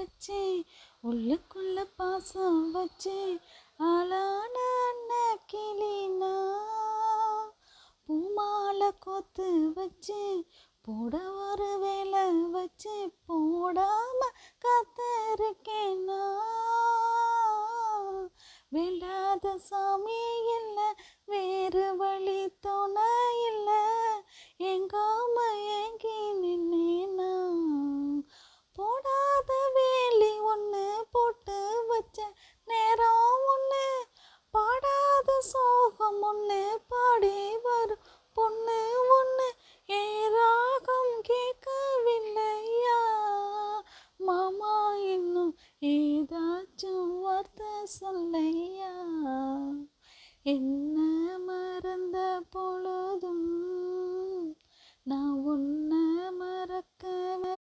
வச்சு உள்ளுக்குள்ள பாசம் வச்சு ஆளான அண்ணன் கிளினா பூமாலை கோத்து வச்சு போட ஒரு வேலை வச்சு போடாம காத்திருக்கேனா வேண்டாத சாமி இல்லை வேறு வழி துணை இல்லை எங்காம ஏங்கி நின்னேனா போடாத வேலி ஒன்று போட்டு வச்ச நேரம் ஒன்று பாடாத சோகம் ஒன்று பாடி வரும் பொண்ணு ஒன்று ஏராகம் கேட்கவில்லையா மாமா இன்னும் ஏதாச்சும் வார்த்தை சொல்லையா என்ன